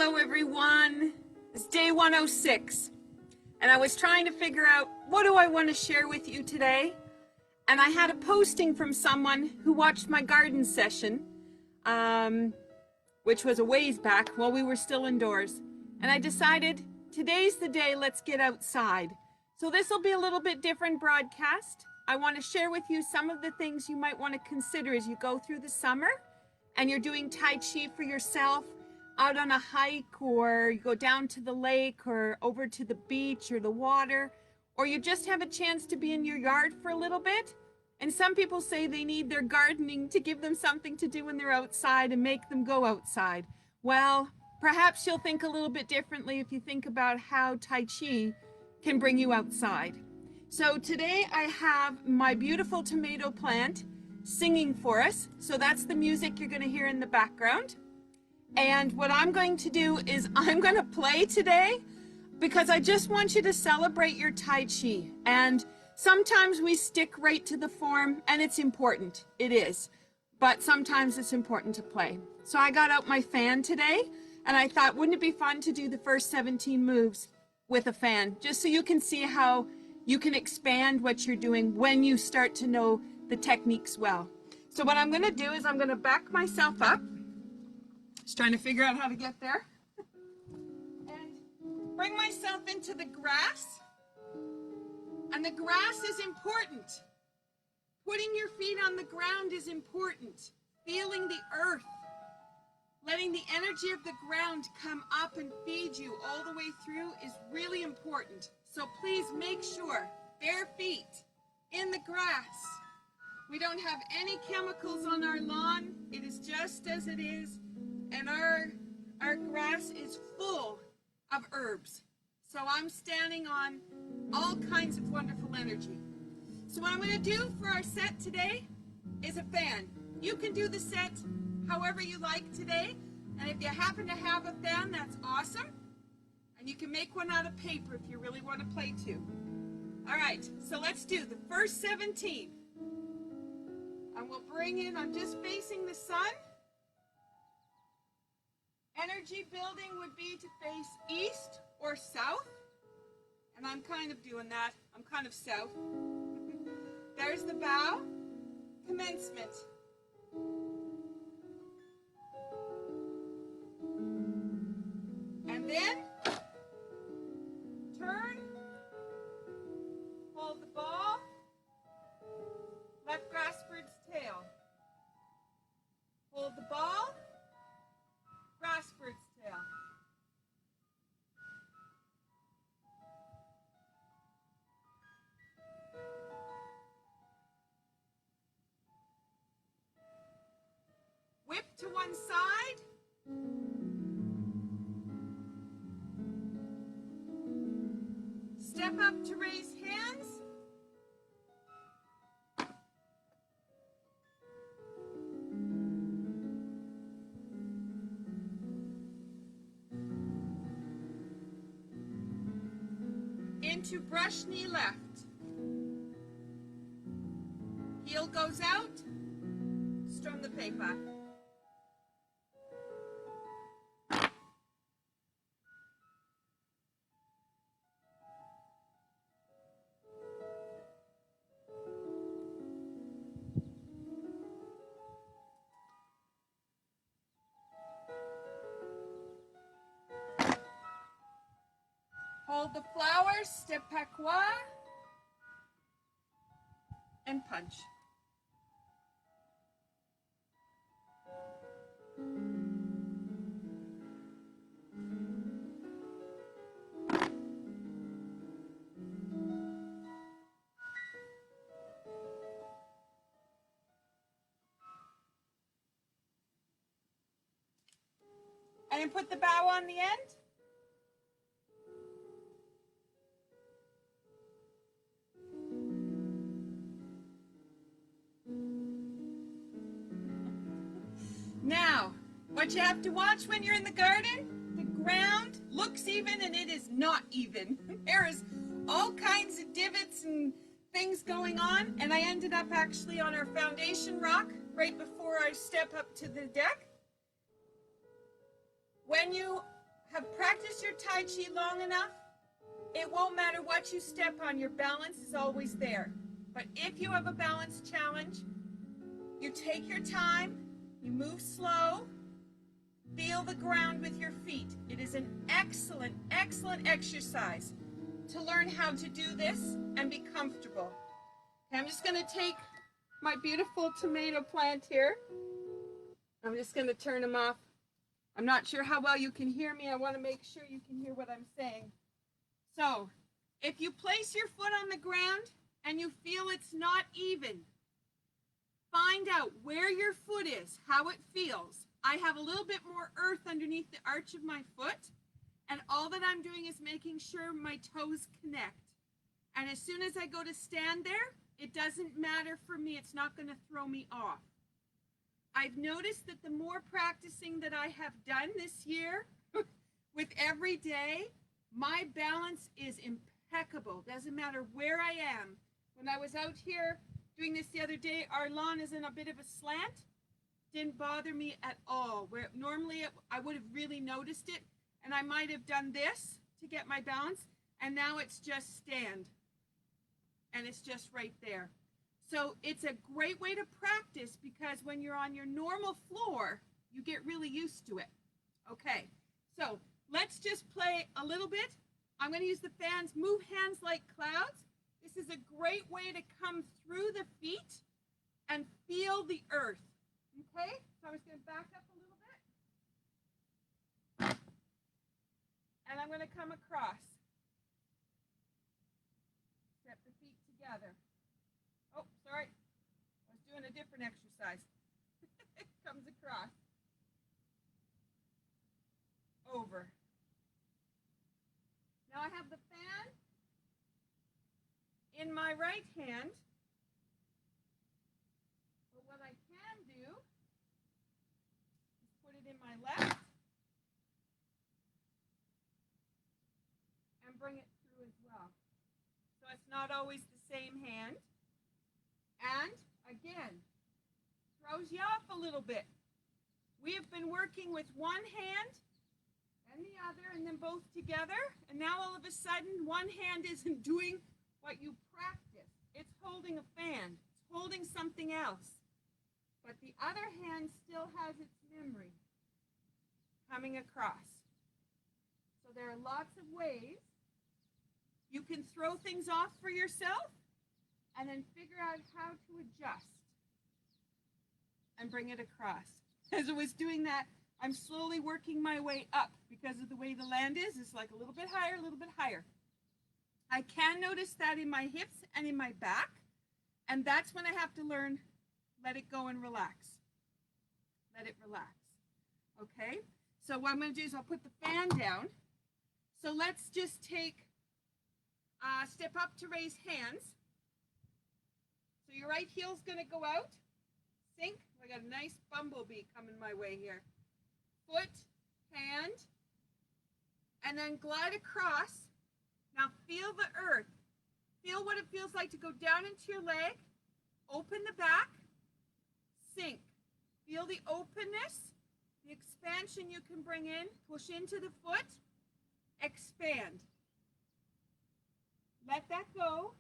Hello everyone, it's day 106 and I was trying to figure out what do I want to share with you today, and I had a posting from someone who watched my garden session, which was a ways back while we were still indoors, and I decided today's the day, let's get outside. So this will be a little bit different broadcast. I want to share with you some of the things you might want to consider as you go through the summer and you're doing Tai Chi for yourself, out on a hike, or you go down to the lake or over to the beach or the water, or you just have a chance to be in your yard for a little bit. And some people say they need their gardening to give them something to do when they're outside and make them go outside. Well, perhaps you'll think a little bit differently if you think about how Tai Chi can bring you outside. So today I have my beautiful tomato plant singing for us. So that's the music you're going to hear in the background. And what I'm going to do is I'm going to play today because I just want you to celebrate your Tai Chi. And sometimes we stick right to the form, and it's important. It is. But sometimes it's important to play. So I got out my fan today, and I thought, wouldn't it be fun to do the first 17 moves with a fan, just so you can see how you can expand what you're doing when you start to know the techniques well. So what I'm going to do is I'm going to back myself up. Just trying to figure out how to get there. And bring myself into the grass. And the grass is important. Putting your feet on the ground is important. Feeling the earth. Letting the energy of the ground come up and feed you all the way through is really important. So please make sure, bare feet in the grass. We don't have any chemicals on our lawn. It is just as it is. And our grass is full of herbs. So I'm standing on all kinds of wonderful energy. So what I'm going to do for our set today is a fan. You can do the set however you like today. And if you happen to have a fan, that's awesome. And you can make one out of paper if you really want to play too. All right, so let's do the first 17. And we'll bring in, I'm just facing the sun. Energy building would be to face east or south. And I'm kind of doing that. I'm kind of south. There's the bow. Commencement. And then turn. Hold the ball. Left grass bird's tail. Hold the ball. Grass bird's tail. Whip to one side. Step up to raise hands. Into brush knee left. Heel goes out. Strum the paper. Hold the flowers, step patois, and punch. And then put the bow on the end. Now, what you have to watch when you're in the garden, the ground looks even and it is not even. There is all kinds of divots and things going on, and I ended up actually on our foundation rock right before I step up to the deck. When you practice your Tai Chi long enough, it won't matter what you step on, your balance is always there. But if you have a balance challenge, you take your time, you move slow, feel the ground with your feet. It is an excellent, excellent exercise to learn how to do this and be comfortable. Okay, I'm just going to take my beautiful tomato plant here. I'm just going to turn them off. I'm not sure how well you can hear me. I want to make sure you can hear what I'm saying. So, if you place your foot on the ground and you feel it's not even, find out where your foot is, how it feels. I have a little bit more earth underneath the arch of my foot, and all that I'm doing is making sure my toes connect. And as soon as I go to stand there, it doesn't matter for me. It's not going to throw me off. I've noticed that the more practicing that I have done this year, with every day, my balance is impeccable. Doesn't matter where I am. When I was out here doing this the other day, our lawn is in a bit of a slant. Didn't bother me at all. Where normally I would have really noticed it, and I might have done this to get my balance, and now it's just stand. And it's just right there. So it's a great way to practice, because when you're on your normal floor, you get really used to it. Okay, so let's just play a little bit. I'm going to use the fans. Move hands like clouds. This is a great way to come through the feet and feel the earth. Okay, so I'm just going to back up a little bit. And I'm going to come across. Step the feet together. Oh, sorry. I was doing a different exercise. It comes across. Over. Now I have the fan in my right hand. But what I can do is put it in my left and bring it through as well. So it's not always the same hand. And again, throws you off a little bit. We have been working with one hand and the other, and then both together, and now all of a sudden one hand isn't doing what you practice. It's holding a fan. It's holding something else. But the other hand still has its memory coming across. So there are lots of ways you can throw things off for yourself, and then figure out how to adjust and bring it across. As I was doing that, I'm slowly working my way up because of the way the land is. It's like a little bit higher, a little bit higher. I can notice that in my hips and in my back, and that's when I have to learn, let it go and relax. Let it relax. Okay? So what I'm going to do is I'll put the fan down. So let's just take step up to raise hands. So your right heel's going to go out, sink. I got a nice bumblebee coming my way here. Foot, hand, and then glide across. Now feel the earth. Feel what it feels like to go down into your leg. Open the back, sink. Feel the openness, the expansion you can bring in. Push into the foot, expand. Let that go.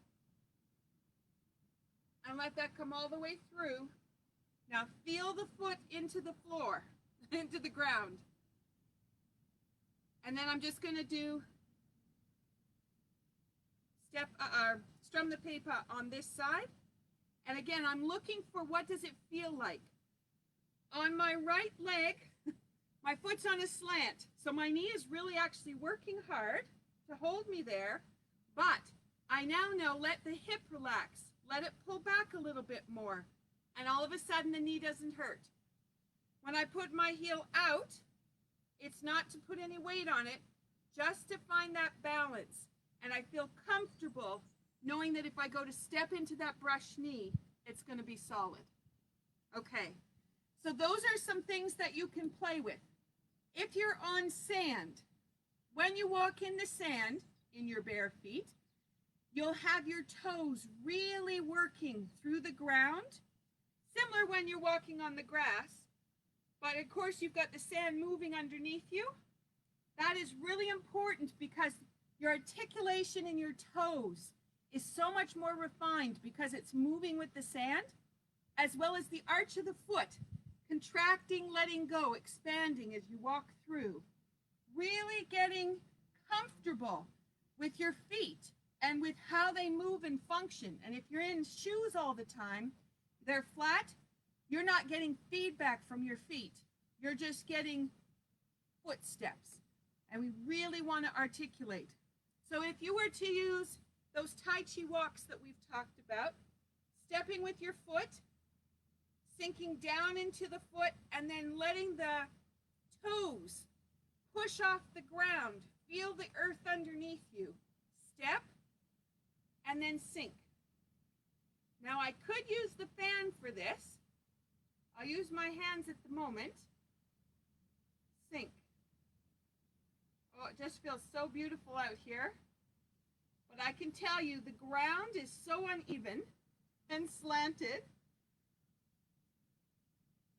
And let that come all the way through. Now feel the foot into the floor, into the ground. And then I'm just going to do strum the paper on this side. And again, I'm looking for what does it feel like. On my right leg, my foot's on a slant. So my knee is really actually working hard to hold me there. But I now know, let the hip relax. Let it pull back a little bit more. And all of a sudden the knee doesn't hurt. When I put my heel out, it's not to put any weight on it, just to find that balance. And I feel comfortable knowing that if I go to step into that brush knee, it's going to be solid. Okay, so those are some things that you can play with. If you're on sand, when you walk in the sand in your bare feet, you'll have your toes really working through the ground, similar when you're walking on the grass, but of course you've got the sand moving underneath you. That is really important because your articulation in your toes is so much more refined because it's moving with the sand, as well as the arch of the foot, contracting, letting go, expanding as you walk through. Really getting comfortable with your feet and with how they move and function. And if you're in shoes all the time, they're flat, you're not getting feedback from your feet. You're just getting footsteps. And we really want to articulate. So if you were to use those Tai Chi walks that we've talked about, stepping with your foot, sinking down into the foot, and then letting the toes push off the ground. Feel the earth underneath you. Step, and then sink. Now I could use the fan for this. I'll use my hands at the moment. Sink. Oh, it just feels so beautiful out here. But I can tell you the ground is so uneven and slanted,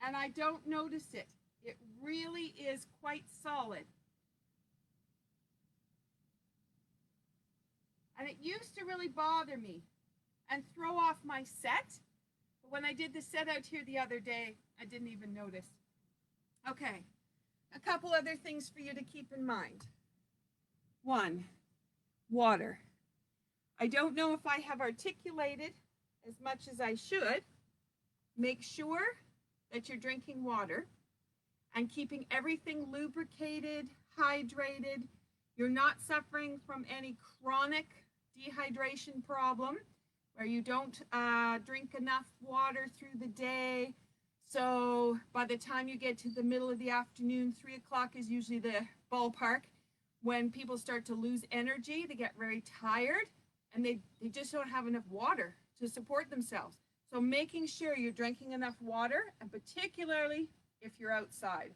and I don't notice it. It really is quite solid. And it used to really bother me and throw off my set. But when I did the set out here the other day, I didn't even notice. Okay, a couple other things for you to keep in mind. 1, water. I don't know if I have articulated as much as I should. Make sure that you're drinking water and keeping everything lubricated, hydrated. You're not suffering from any chronic dehydration problem where you don't drink enough water through the day. So by the time you get to the middle of the afternoon, 3 o'clock is usually the ballpark when people start to lose energy. They get very tired and they just don't have enough water to support themselves. So making sure you're drinking enough water, and particularly if you're outside.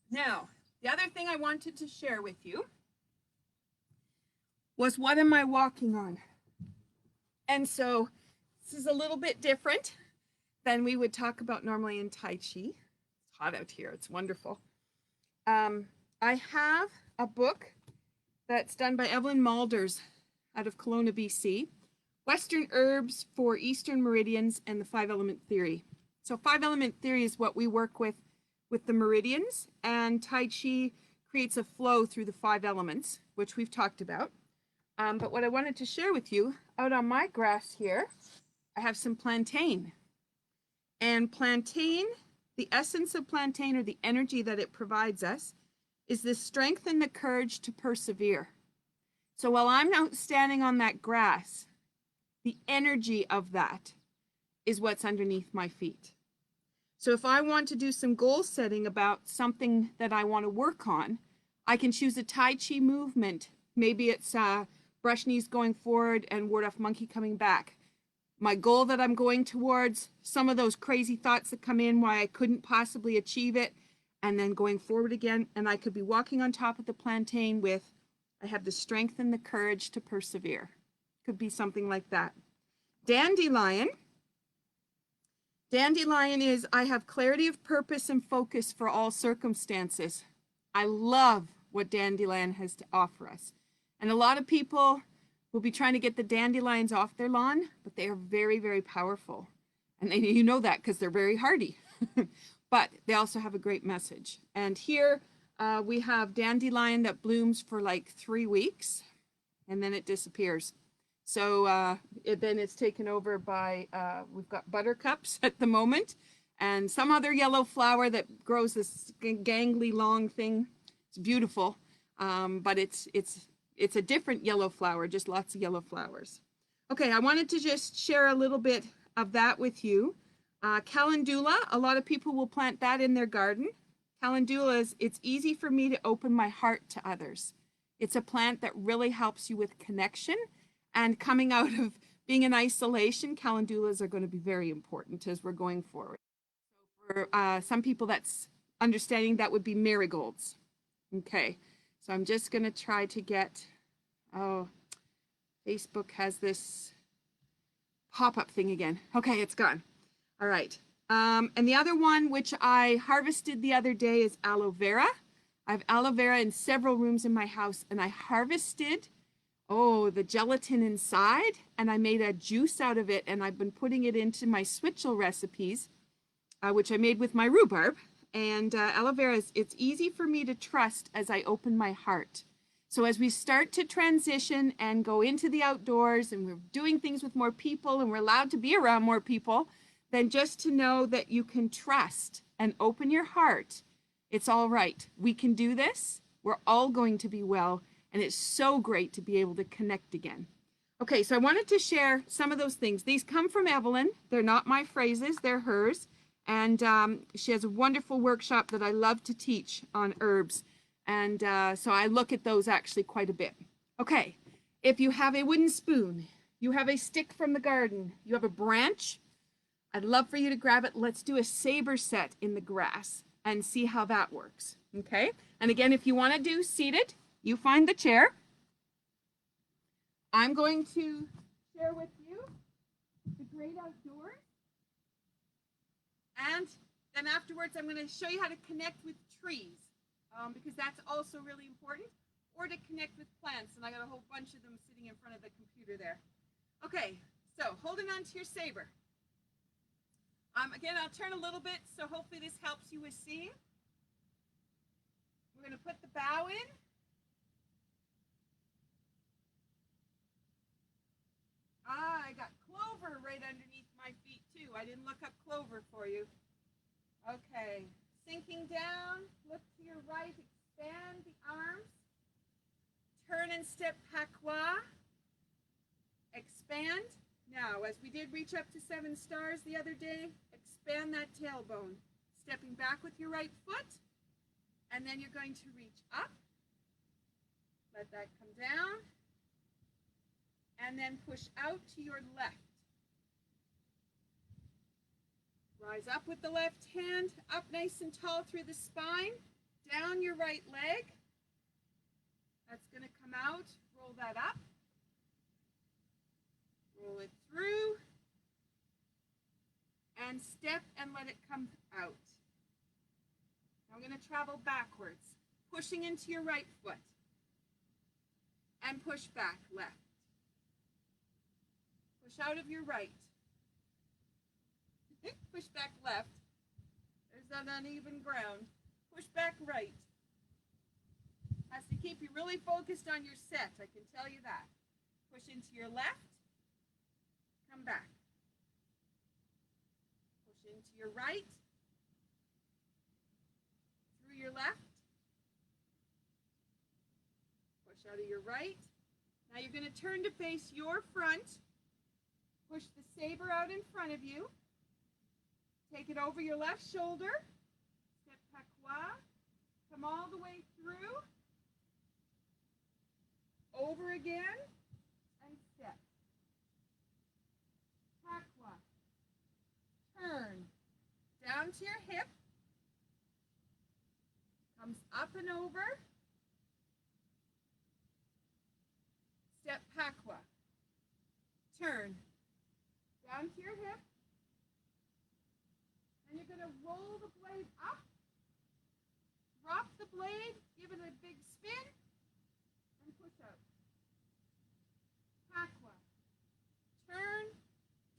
Now, the other thing I wanted to share with you was, what am I walking on? And so this is a little bit different than we would talk about normally in Tai Chi. It's hot out here, it's wonderful. I have a book that's done by Evelyn Malders out of Kelowna, BC, Western Herbs for Eastern Meridians and the 5-Element Theory. So 5-Element Theory is what we work with the meridians, and Tai Chi creates a flow through the 5 elements, which we've talked about. But what I wanted to share with you, out on my grass here, I have some plantain. And plantain, the essence of plantain, or the energy that it provides us, is the strength and the courage to persevere. So while I'm out standing on that grass, the energy of that is what's underneath my feet. So if I want to do some goal setting about something that I want to work on, I can choose a Tai Chi movement. Maybe it's brush knees going forward and ward off monkey coming back. My goal that I'm going towards, some of those crazy thoughts that come in why I couldn't possibly achieve it, and then going forward again, and I could be walking on top of the plantain with, I have the strength and the courage to persevere. Could be something like that. Dandelion. Dandelion is, I have clarity of purpose and focus for all circumstances. I love what dandelion has to offer us. And a lot of people will be trying to get the dandelions off their lawn, but they are very, very powerful. And you know that because they're very hardy. But they also have a great message. And here we have dandelion that blooms for like 3 weeks, and then it disappears. So then it's taken over by, we've got buttercups at the moment, and some other yellow flower that grows this gangly long thing. It's beautiful, but it's a different yellow flower, just lots of yellow flowers. Okay, I wanted to just share a little bit of that with you. Calendula, a lot of people will plant that in their garden. Calendula is, it's easy for me to open my heart to others. It's a plant that really helps you with connection, and coming out of being in isolation, calendulas are going to be very important as we're going forward. So for some people, that's understanding that would be marigolds. Okay, so I'm just going to try to get, oh, Facebook has this pop-up thing again. Okay, it's gone. All right. And the other one, which I harvested the other day, is aloe vera. I have aloe vera in several rooms in my house, and I harvested, the gelatin inside, and I made a juice out of it, and I've been putting it into my switchel recipes, which I made with my rhubarb. And aloe vera, it's easy for me to trust as I open my heart. So as we start to transition and go into the outdoors and we're doing things with more people and we're allowed to be around more people, then just to know that you can trust and open your heart. It's all right. We can do this. We're all going to be well. And it's so great to be able to connect again. Okay, so I wanted to share some of those things. These come from Evelyn. They're not my phrases, they're hers. And she has a wonderful workshop that I love to teach on herbs. And so I look at those actually quite a bit. Okay, if you have a wooden spoon, you have a stick from the garden, you have a branch, I'd love for you to grab it. Let's do a saber set in the grass and see how that works. Okay, and again, if you want to do seated, you find the chair. I'm going to share with you the great outdoors. And then afterwards, I'm going to show you how to connect with trees, because that's also really important, or to connect with plants. And I got a whole bunch of them sitting in front of the computer there. Okay, so holding on to your saber. Again, I'll turn a little bit, so hopefully this helps you with seeing. We're going to put the bow in. I got clover right underneath my feet too. I didn't look up clover for you. Okay, sinking down, look to your right, expand the arms. Turn and step pakwa. Expand. Now, as we did reach up to 7 stars the other day, expand that tailbone. Stepping back with your right foot, and then you're going to reach up. Let that come down. And then push out to your left. Rise up with the left hand, up nice and tall through the spine, down your right leg. That's going to come out. Roll that up. Roll it through. And step and let it come out. Now I'm going to travel backwards, pushing into your right foot. And push back left. Push out of your right. Push back left. There's that uneven ground. Push back right. Has to keep you really focused on your set, I can tell you that. Push into your left. Come back. Push into your right. Through your left. Push out of your right. Now you're going to turn to face your front. Push the saber out in front of you. Take it over your left shoulder. Step pakwa. Come all the way through. Over again. And step. Pakwa. Turn. Down to your hip. Comes up and over. Step pakwa. Turn. Down to your hip. And you're going to roll the blade up. Drop the blade. Give it a big spin. And push out. Pakwa. Turn.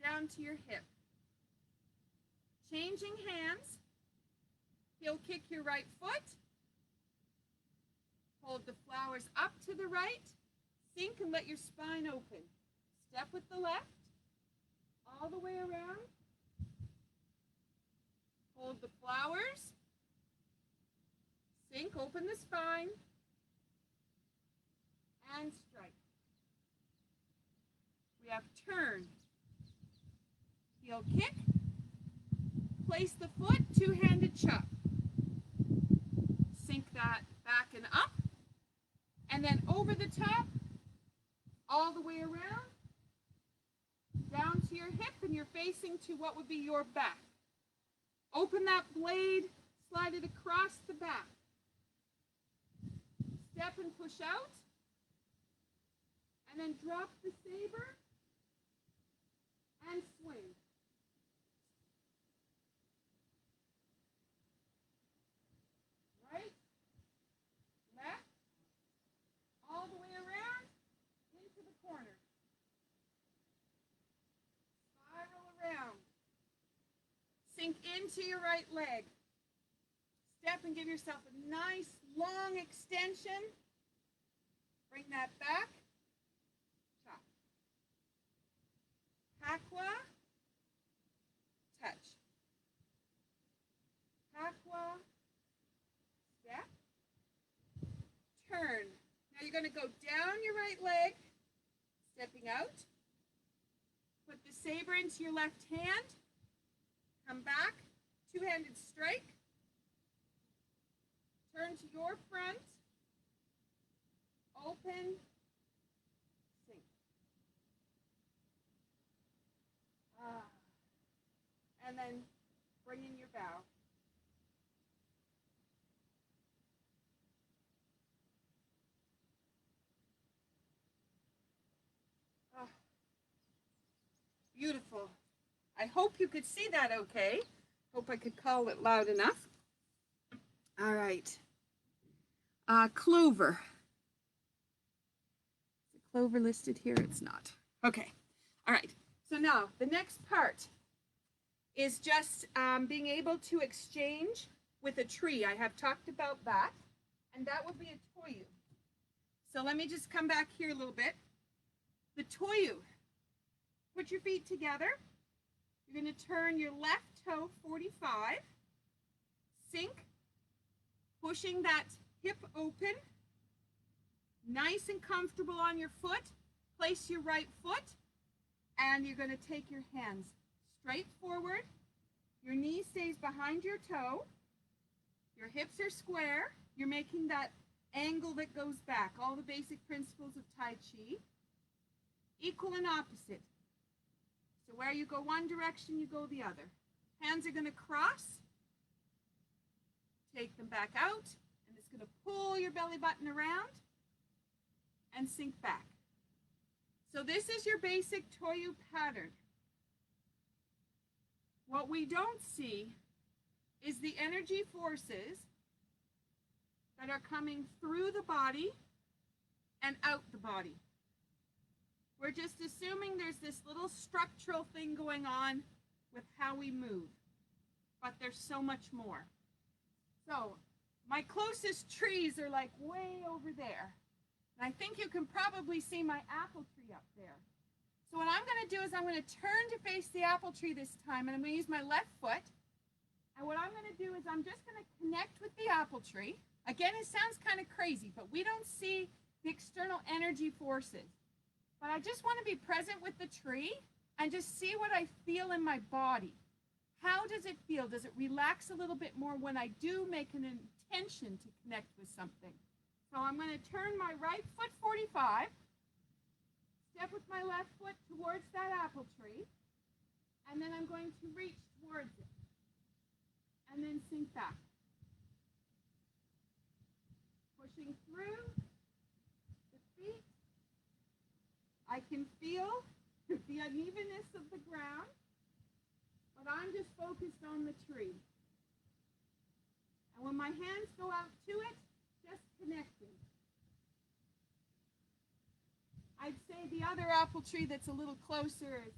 Down to your hip. Changing hands. Heel kick your right foot. Hold the flowers up to the right. Sink and let your spine open. Step with the left. All the way around. Hold the flowers. Sink, open the spine. And strike. We have turn. Heel kick. Place the foot, two-handed chop. Sink that back and up. And then over the top, all the way around. Down to your hip, and you're facing to what would be your back. Open that blade, slide it across the back. Step and push out. And then drop the saber and swing. sink into your right leg. Step and give yourself a nice long extension. Bring that back. Chop. Hakwa. Touch. Hakwa. Step. Turn. Now you're going to go down your right leg, stepping out. Put the saber into your left hand. Come back. Two-handed strike. Turn to your front. Open. Sink. And then bring in your bow. Beautiful. I hope you could see that okay. Hope I could call it loud enough. All right. Clover. Is the clover listed here? It's not. Okay. All right. So now the next part is just being able to exchange with a tree. I have talked about that, and that would be a toyu. So let me just come back here a little bit. The toyu. Put your feet together. You're going to turn your left toe 45. Sink. Pushing that hip open. Nice and comfortable on your foot. Place your right foot. And you're going to take your hands straight forward. Your knee stays behind your toe. Your hips are square. You're making that angle that goes back. All the basic principles of Tai Chi. Equal and opposite. So where you go one direction, you go the other. Hands are going to cross. Take them back out. And it's going to pull your belly button around and sink back. So this is your basic toyu pattern. What we don't see is the energy forces that are coming through the body and out the body. We're just assuming there's this little structural thing going on with how we move, but there's so much more. So my closest trees are like way over there. And I think you can probably see my apple tree up there. So what I'm going to do is I'm going to turn to face the apple tree this time, and I'm going to use my left foot. And what I'm going to do is I'm just going to connect with the apple tree. Again, it sounds kind of crazy, but we don't see the external energy forces. But I just want to be present with the tree and just see what I feel in my body. How does it feel? Does it relax a little bit more when I do make an intention to connect with something? So I'm going to turn my right foot 45, step with my left foot towards that apple tree, and then I'm going to reach towards it, and then sink back. Pushing through the feet. I can feel the unevenness of the ground, but I'm just focused on the tree. And when my hands go out to it, just connecting. I'd say the other apple tree that's a little closer is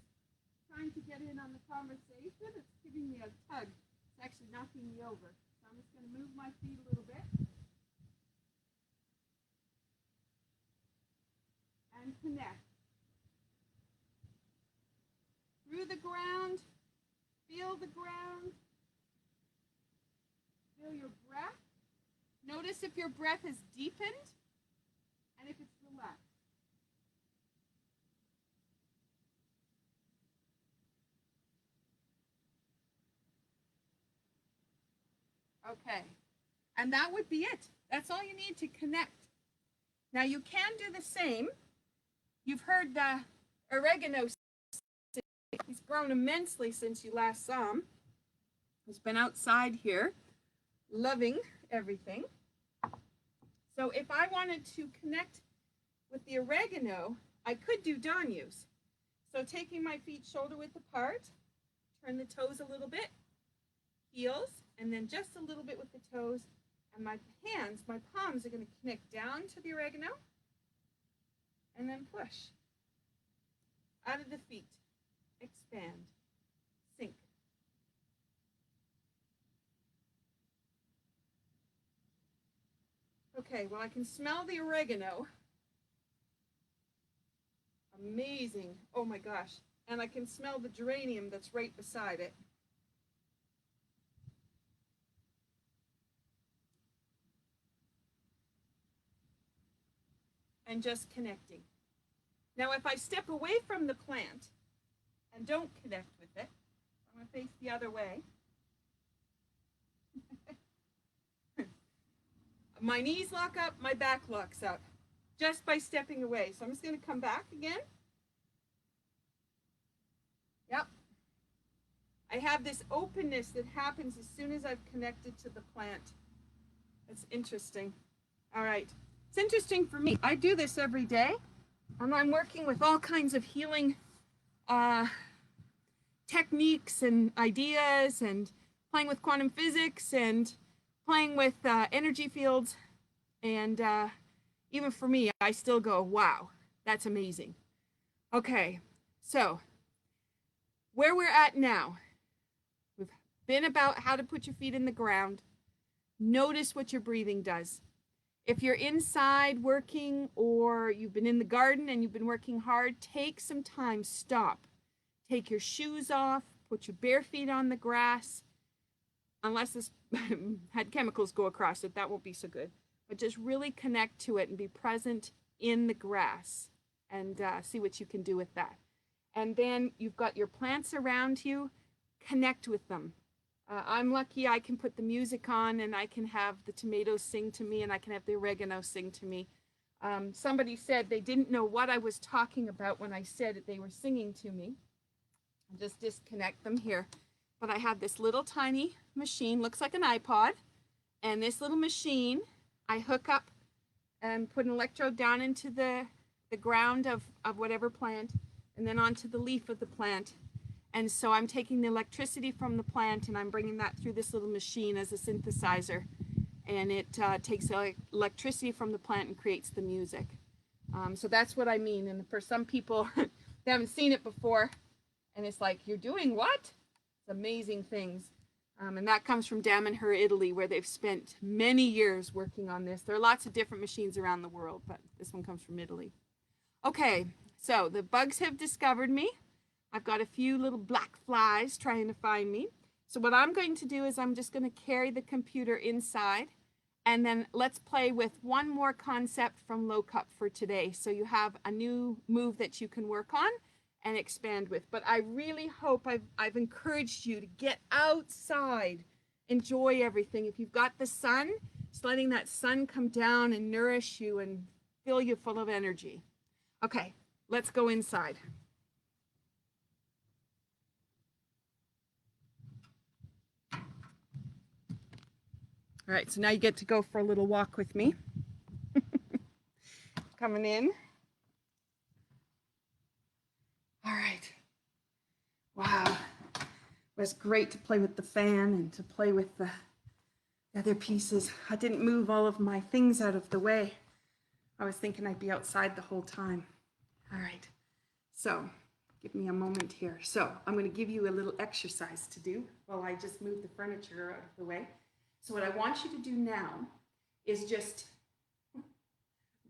trying to get in on the conversation. It's giving me a tug. It's actually knocking me over. So I'm just going to move my feet a little bit. And connect. Through the ground, feel the ground, feel your breath. Notice if your breath is deepened and if it's relaxed. Okay, and that would be it. That's all you need to connect. Now you can do the same. You've heard the oregano. He's grown immensely since you last saw him. He's been outside here, loving everything. So if I wanted to connect with the oregano, I could do danyus. So taking my feet shoulder width apart, turn the toes a little bit, heels, and then just a little bit with the toes, and my hands, my palms are going to connect down to the oregano, and then push. Out of the feet. Expand, sink. Okay, well, I can smell the oregano. Amazing. Oh my gosh. And I can smell the geranium that's right beside it. And just connecting. Now, if I step away from the plant and don't connect with it, I'm going to face the other way. My knees lock up, my back locks up just by stepping away. So I'm just going to come back again. Yep. I have this openness that happens as soon as I've connected to the plant. It's interesting. All right. It's interesting for me. I do this every day, and I'm working with all kinds of healing techniques and ideas, and playing with quantum physics, and playing with energy fields. And even for me, I still go, wow, that's amazing. Okay, so where we're at now, we've been about how to put your feet in the ground. Notice what your breathing does. If you're inside working, or you've been in the garden and you've been working hard, take some time, stop. Take your shoes off, put your bare feet on the grass, unless this had chemicals go across it, that won't be so good. But just really connect to it and be present in the grass, and see what you can do with that. And then you've got your plants around you, connect with them. I'm lucky I can put the music on, and I can have the tomatoes sing to me, and I can have the oregano sing to me. Somebody said they didn't know what I was talking about when I said that they were singing to me. I'll just disconnect them here. But I have this little tiny machine, looks like an iPod, and this little machine I hook up and put an electrode down into the ground of whatever plant, and then onto the leaf of the plant. And so I'm taking the electricity from the plant, and I'm bringing that through this little machine as a synthesizer. And it takes electricity from the plant and creates the music. So that's what I mean. And for some people, they haven't seen it before, and it's like, you're doing what? It's amazing things. And that comes from Damanhur, Italy, where they've spent many years working on this. There are lots of different machines around the world, but this one comes from Italy. Okay, so the bugs have discovered me. I've got a few little black flies trying to find me. So what I'm going to do is I'm just going to carry the computer inside, and then let's play with one more concept from Low Cup for today. So you have a new move that you can work on and expand with. But I really hope I've encouraged you to get outside, enjoy everything. If you've got the sun, just letting that sun come down and nourish you and fill you full of energy. Okay, let's go inside. All right, so now you get to go for a little walk with me. Coming in. All right. Wow. It was great to play with the fan and to play with the other pieces. I didn't move all of my things out of the way. I was thinking I'd be outside the whole time. All right. So give me a moment here. So I'm going to give you a little exercise to do while I just move the furniture out of the way. So what I want you to do now is just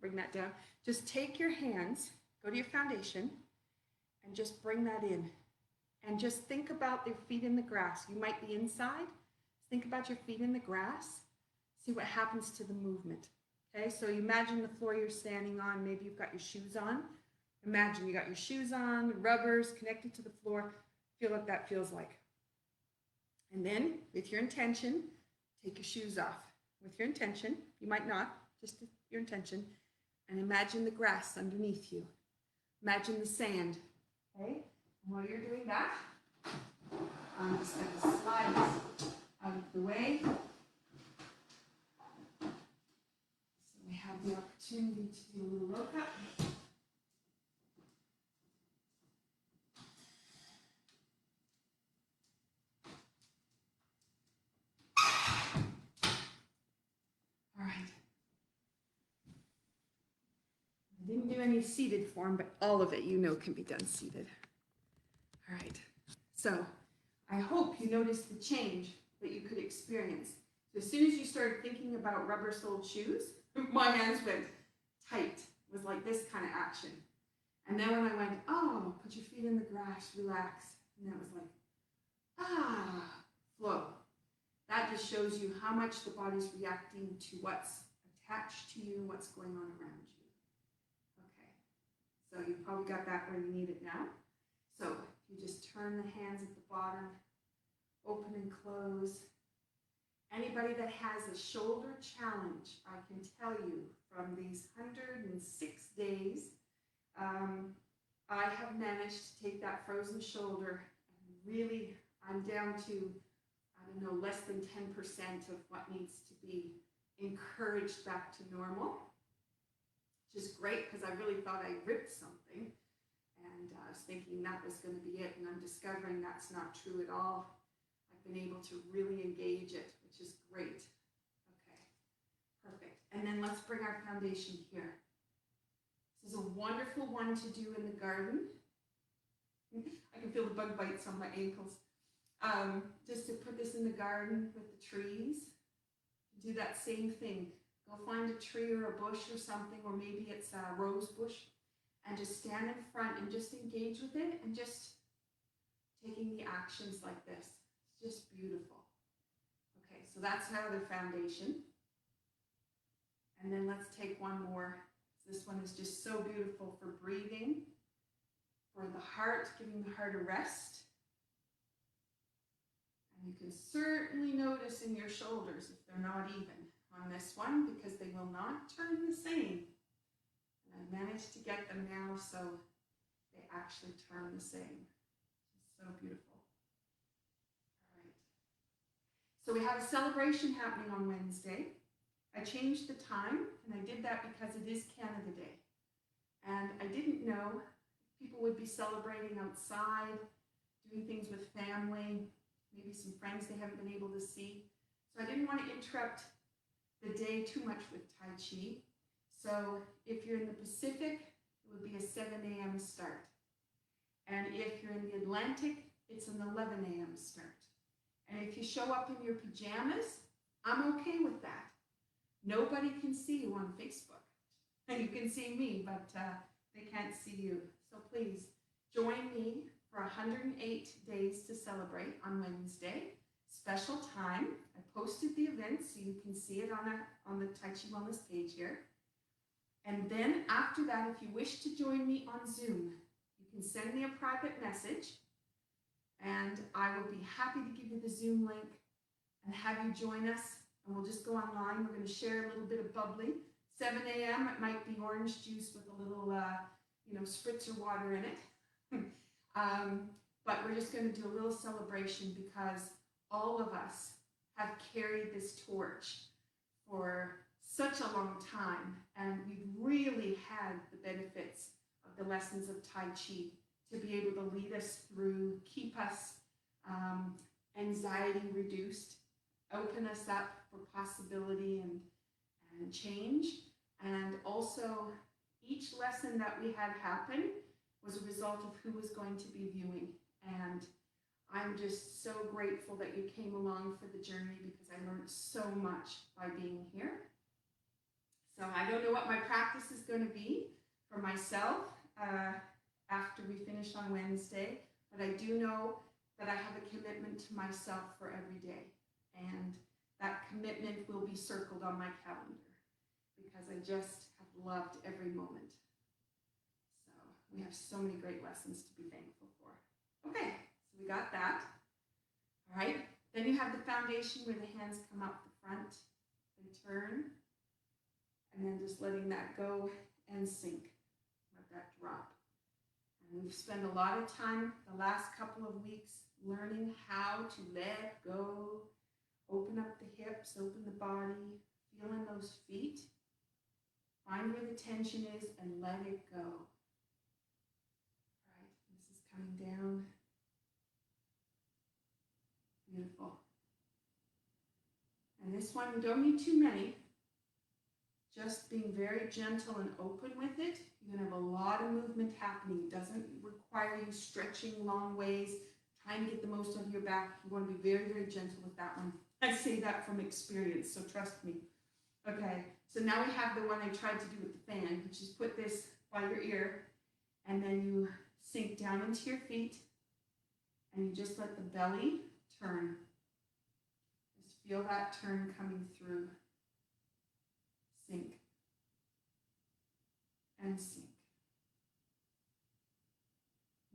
bring that down. Just take your hands, go to your foundation, and just bring that in. And just think about your feet in the grass. You might be inside. Think about your feet in the grass. See what happens to the movement. Okay, so you imagine the floor you're standing on. Maybe you've got your shoes on. Imagine you got your shoes on, rubbers connected to the floor. Feel what that feels like. And then, with your intention, take your shoes off. With your intention, you might not, just your intention, and imagine the grass underneath you. Imagine the sand, okay? And while you're doing that, I'm just going to slide this out of the way. So we have the opportunity to do a little low cut. All right. I didn't do any seated form, but all of it, you know, can be done seated. All right. So I hope you noticed the change that you could experience. So as soon as you started thinking about rubber-soled shoes, my hands went tight. It was like this kind of action. And then when I went, oh, put your feet in the grass, relax. And then it was like, ah, flow. That just shows you how much the body's reacting to what's attached to you, what's going on around you. Okay, so you probably got that where you need it now. So you just turn the hands at the bottom, open and close. Anybody that has a shoulder challenge, I can tell you from these 106 days, I have managed to take that frozen shoulder and really, I'm down to, I don't know, less than 10% of what needs to be encouraged back to normal, which is great because I really thought I ripped something. And I was thinking that was going to be it, and I'm discovering that's not true at all. I've been able to really engage it, which is great. Okay, perfect. And then let's bring our foundation here. This is a wonderful one to do in the garden. I can feel the bug bites on my ankles. Just to put this in the garden with the trees. Do that same thing. Go find a tree or a bush or something, or maybe it's a rose bush, and just stand in front and just engage with it and just taking the actions like this. It's just beautiful. Okay, so that's our other foundation. And then let's take one more. This one is just so beautiful for breathing, for the heart, giving the heart a rest. And you can certainly notice in your shoulders if they're not even on this one, because they will not turn the same. And I've managed to get them now so they actually turn the same. It's so beautiful. All right. So we have a celebration happening on Wednesday. I changed the time, and I did that because it is Canada Day. And I didn't know people would be celebrating outside, doing things with family, maybe some friends they haven't been able to see. So I didn't want to interrupt the day too much with Tai Chi. So if you're in the Pacific, it would be a 7 a.m. start. And if you're in the Atlantic, it's an 11 a.m. start. And if you show up in your pajamas, I'm okay with that. Nobody can see you on Facebook. And you can see me, but they can't see you. So please join me for 108 days to celebrate on Wednesday. Special time. I posted the event so you can see it on the Tai Chi Wellness page here. And then after that, if you wish to join me on Zoom, you can send me a private message and I will be happy to give you the Zoom link and have you join us. And we'll just go online. We're going to share a little bit of bubbly. 7 a.m. it might be orange juice with a little, spritzer water in it. But we're just going to do a little celebration because all of us have carried this torch for such a long time, and we've really had the benefits of the lessons of Tai Chi to be able to lead us through, keep us anxiety reduced, open us up for possibility and change. And also, each lesson that we had happen was a result of who was going to be viewing. And I'm just so grateful that you came along for the journey because I learned so much by being here. So I don't know what my practice is going to be for myself after we finish on Wednesday, but I do know that I have a commitment to myself for every day. And that commitment will be circled on my calendar because I just have loved every moment. So we have so many great lessons to be thankful for. Okay, so we got that. All right, then you have the foundation where the hands come up the front, they turn, and then just letting that go and sink, let that drop. And we've spent a lot of time the last couple of weeks learning how to let go, open up the hips, open the body, feel in those feet, find where the tension is and let it go. All right, this is coming down. Beautiful. And this one, you don't need too many. Just being very gentle and open with it. You're going to have a lot of movement happening. It doesn't require you stretching long ways, trying to get the most out of your back. You want to be very, very gentle with that one. I say that from experience, so trust me. Okay, so now we have the one I tried to do with the fan, which is put this by your ear, and then you sink down into your feet, and you just let the belly turn. Just feel that turn coming through. Sink. And sink.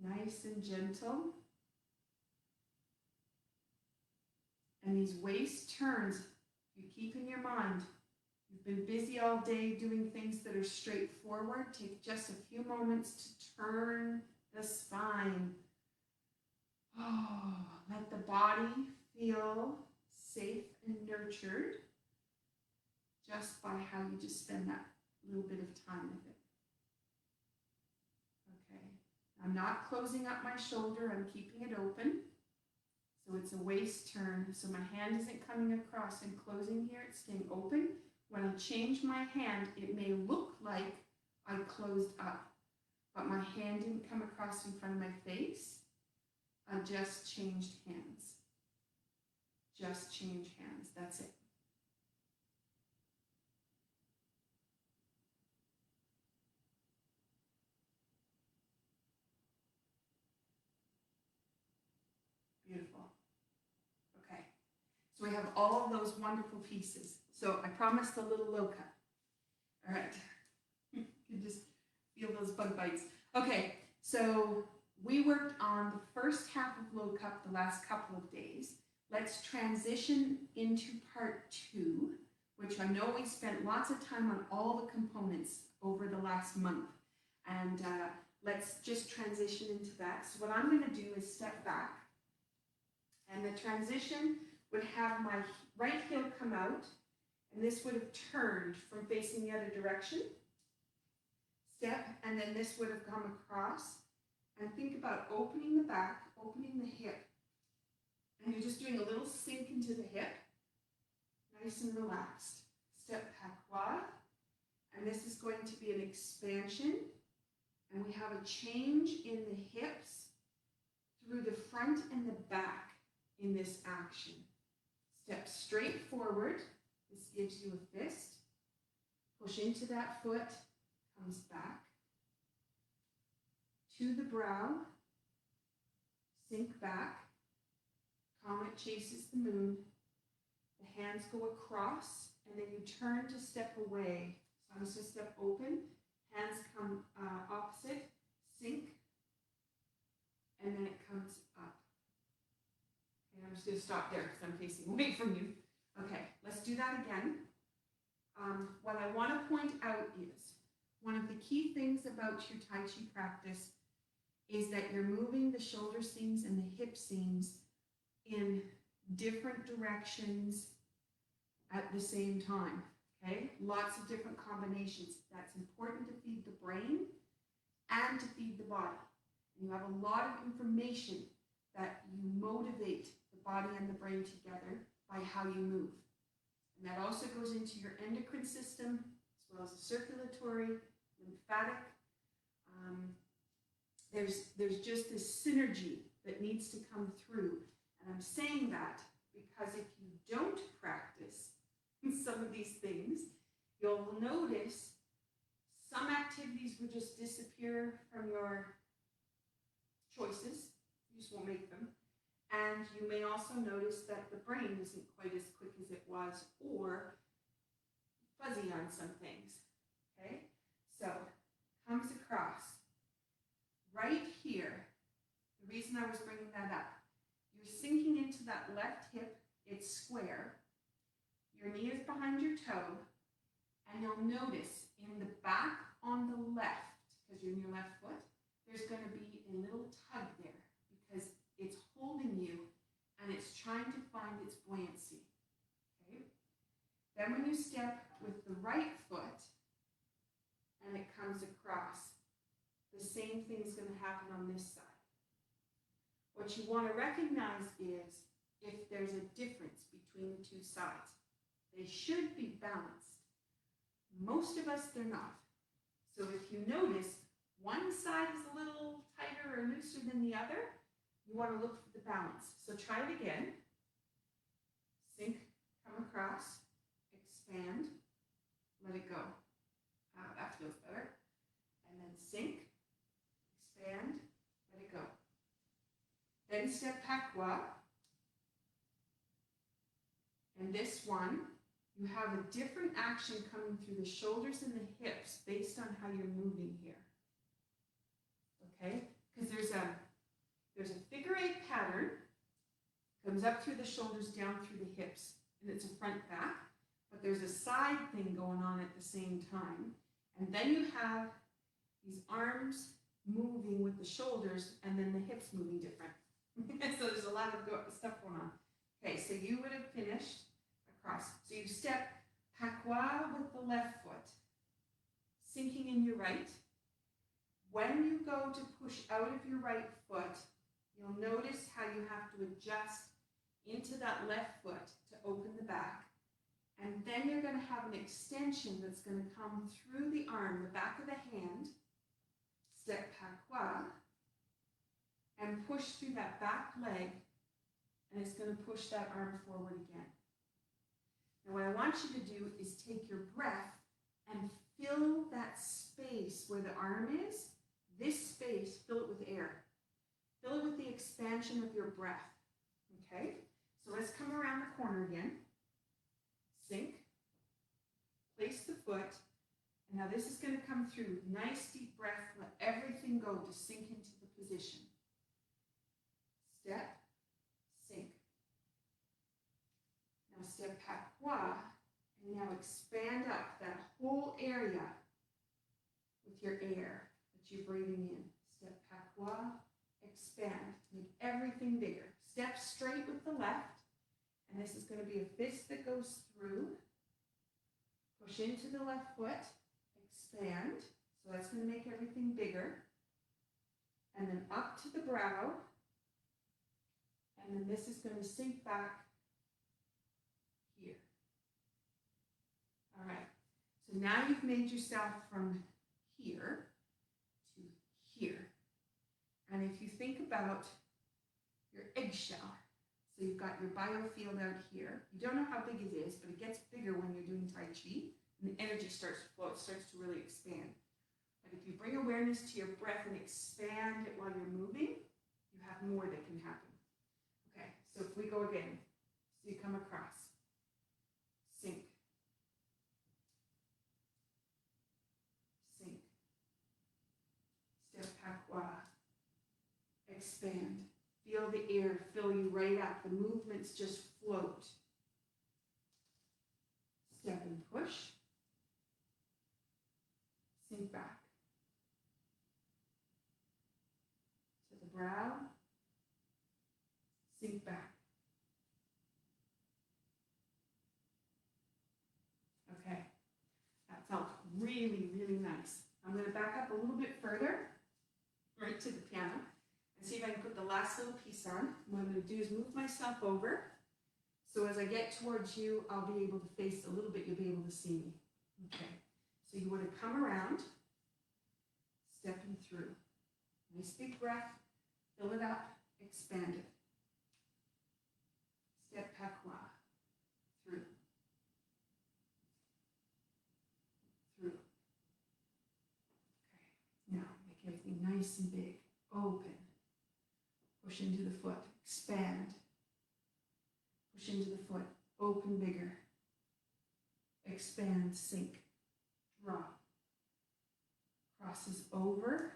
Nice and gentle. And these waist turns, you keep in your mind. You've been busy all day doing things that are straightforward. Take just a few moments to turn the spine. Oh, let the body feel safe and nurtured just by how you just spend that little bit of time with it. Okay, I'm not closing up my shoulder, I'm keeping it open. So it's a waist turn, so my hand isn't coming across and closing here, it's staying open. When I change my hand, it may look like I closed up, but my hand didn't come across in front of my face. I just changed hands. Just change hands, that's it. Beautiful. Okay, so we have all of those wonderful pieces. So I promised a little low cut. All right, you can just feel those bug bites. Okay, so we worked on the first half of low cut the last couple of days. Let's transition into part 2, which I know we spent lots of time on all the components over the last month. And let's just transition into that. So what I'm going to do is step back. And the transition would have my right heel come out, and this would have turned from facing the other direction. Step, and then this would have come across. And think about opening the back, opening the hip. And you're just doing a little sink into the hip, nice and relaxed. Step patois, and this is going to be an expansion. And we have a change in the hips through the front and the back in this action. Step straight forward. This gives you a fist. Push into that foot, comes back. To the brow, sink back. Comet chases the moon. The hands go across, and then you turn to step away. So I'm just going to step open. Hands come opposite, sink, and then it comes up. Okay, I'm just going to stop there because I'm facing away from you. Okay, let's do that again. What I want to point out is one of the key things about your Tai Chi practice is that you're moving the shoulder seams and the hip seams in different directions at the same time. Okay, lots of different combinations. That's important to feed the brain and to feed the body. And you have a lot of information that you motivate the body and the brain together by how you move. And that also goes into your endocrine system, as well as the circulatory, lymphatic. There's just this synergy that needs to come through. And I'm saying that because if you don't practice some of these things, you'll notice some activities will just disappear from your choices. You just won't make them. And you may also notice that the brain isn't quite as quick as it was, or fuzzy on some things. Okay? So, comes across. Right here, the reason I was bringing that up, you're sinking into that left hip, it's square. Your knee is behind your toe, and you'll notice in the back on the left, because you're in your left foot, there's going to be a little tug there because it's holding you and it's trying to find its buoyancy. Okay? Then when you step with the right foot and it comes across, the same thing is going to happen on this side. What you want to recognize is if there's a difference between the two sides. They should be balanced. Most of us, they're not. So if you notice one side is a little tighter or looser than the other, you want to look for the balance. So try it again. Sink, come across, expand, let it go. Ah, that feels better. And then sink, expand, let it go. Then step patois. And this one, you have a different action coming through the shoulders and the hips based on how you're moving here. Okay? Because there's a figure eight pattern, comes up through the shoulders, down through the hips, and it's a front back, but there's a side thing going on at the same time. And then you have these arms moving with the shoulders and then the hips moving different. So there's a lot of stuff going on. Okay, so you would have finished across. So you step patois with the left foot, sinking in your right. When you go to push out of your right foot, you'll notice how you have to adjust into that left foot to open the back. And then you're going to have an extension that's going to come through the arm, the back of the hand, step patois, and push through that back leg, and it's going to push that arm forward again. Now what I want you to do is take your breath and fill that space where the arm is, this space, fill it with air. Fill it with the expansion of your breath, okay? So let's come around the corner again. Sink, place the foot, and now this is going to come through. Nice deep breath, let everything go to sink into the position. Step, sink. Now step patois, and now expand up that whole area with your air that you're breathing in. Step patois, expand, make everything bigger. Step straight with the left, and this is going to be a fist that goes through. Push into the left foot, expand, so that's going to make everything bigger. And then up to the brow, and then this is going to sink back here. All right, so now you've made yourself from here to here. And if you think about your eggshell, so you've got your biofield out here. You don't know how big it is, but it gets bigger when you're doing Tai Chi, and the energy starts to flow, it starts to really expand. But if you bring awareness to your breath and expand it while you're moving, you have more that can happen. Okay, so if we go again, so you come across, sink, sink, step patois, expand. Feel the air fill you right up. The movements just float. Step and push. Sink back. To the brow. Sink back. Okay. That felt really, really nice. I'm going to back up a little bit further, right to the piano. And see if I can put the last little piece on. What I'm going to do is move myself over. So as I get towards you, I'll be able to face a little bit. You'll be able to see me. Okay. So you want to come around, stepping through. Nice big breath. Fill it up. Expand it. Step patois. Through. Through. Okay. Now make everything nice and big. Open. Push into the foot, expand. Push into the foot, open bigger. Expand, sink, drop. Crosses over.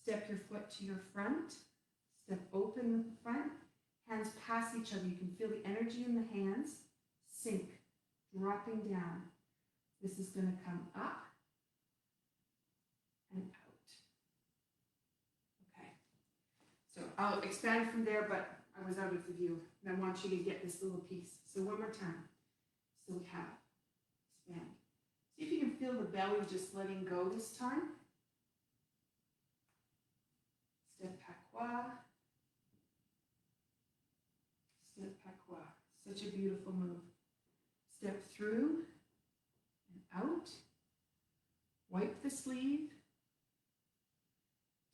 Step your foot to your front. Step open with the front. Hands pass each other. You can feel the energy in the hands. Sink, dropping down. This is going to come up and out. So I'll expand from there, but I was out of the view. And I want you to get this little piece. So one more time. So we have expand. See if you can feel the belly just letting go this time. Step patois. Step patois. Such a beautiful move. Step through and out. Wipe the sleeve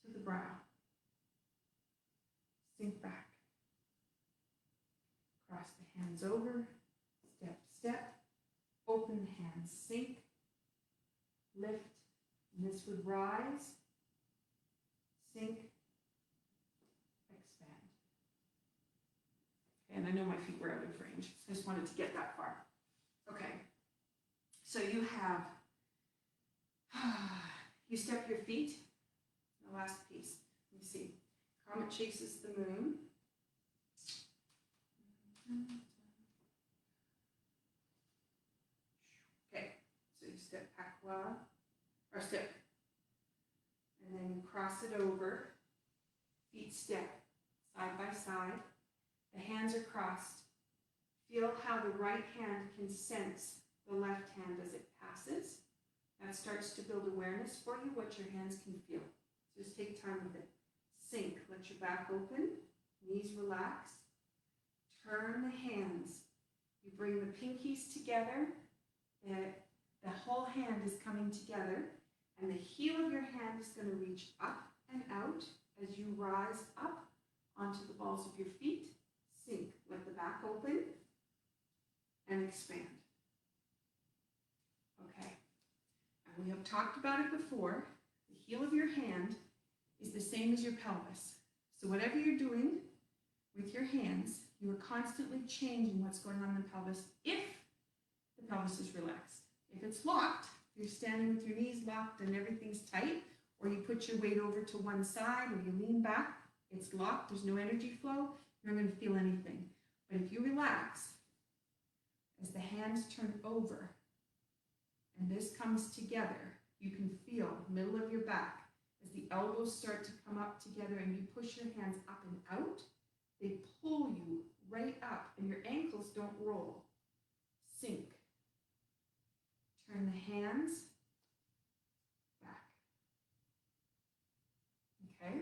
to the brow. Sink back. Cross the hands over. Step, step. open the hands. Sink, lift, and this would rise, sink, expand. And I know my feet were out of range. I just wanted to get that far. Okay. So you have, you step your feet. The last piece. Let me see. Comet chases the moon. Okay. So you step pakwa, or step, and then you cross it over. Feet step side by side. The hands are crossed. Feel how the right hand can sense the left hand as it passes. That starts to build awareness for you, what your hands can feel. Just take time with it. Sink, let your back open, knees relax. Turn the hands. You bring the pinkies together. The whole hand is coming together, and the heel of your hand is going to reach up and out as you rise up onto the balls of your feet. Sink, let the back open, and expand. Okay, and we have talked about it before. The heel of your hand is the same as your pelvis. So whatever you're doing with your hands, you are constantly changing what's going on in the pelvis if the pelvis is relaxed. If it's locked, you're standing with your knees locked and everything's tight, or you put your weight over to one side or you lean back, it's locked, there's no energy flow, you're not going to feel anything. But if you relax, as the hands turn over and this comes together, you can feel middle of your back as the elbows start to come up together and you push your hands up and out, they pull you right up and your ankles don't roll. Sink. Turn the hands back. Okay?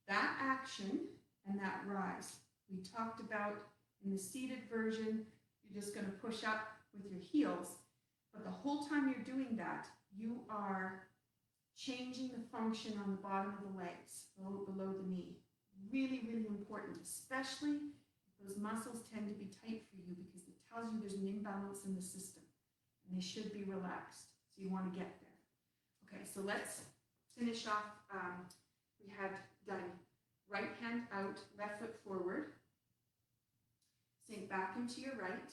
That action and that rise, we talked about in the seated version, you're just going to push up with your heels, but the whole time you're doing that, you are changing the function on the bottom of the legs, below the knee. Really, really important, especially if those muscles tend to be tight for you because it tells you there's an imbalance in the system and they should be relaxed. So you want to get there. Okay, so let's finish off. We had done right hand out, left foot forward. Sink back into your right.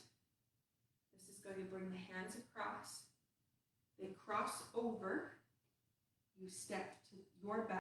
This is going to bring the hands across. They cross over. You step to your back.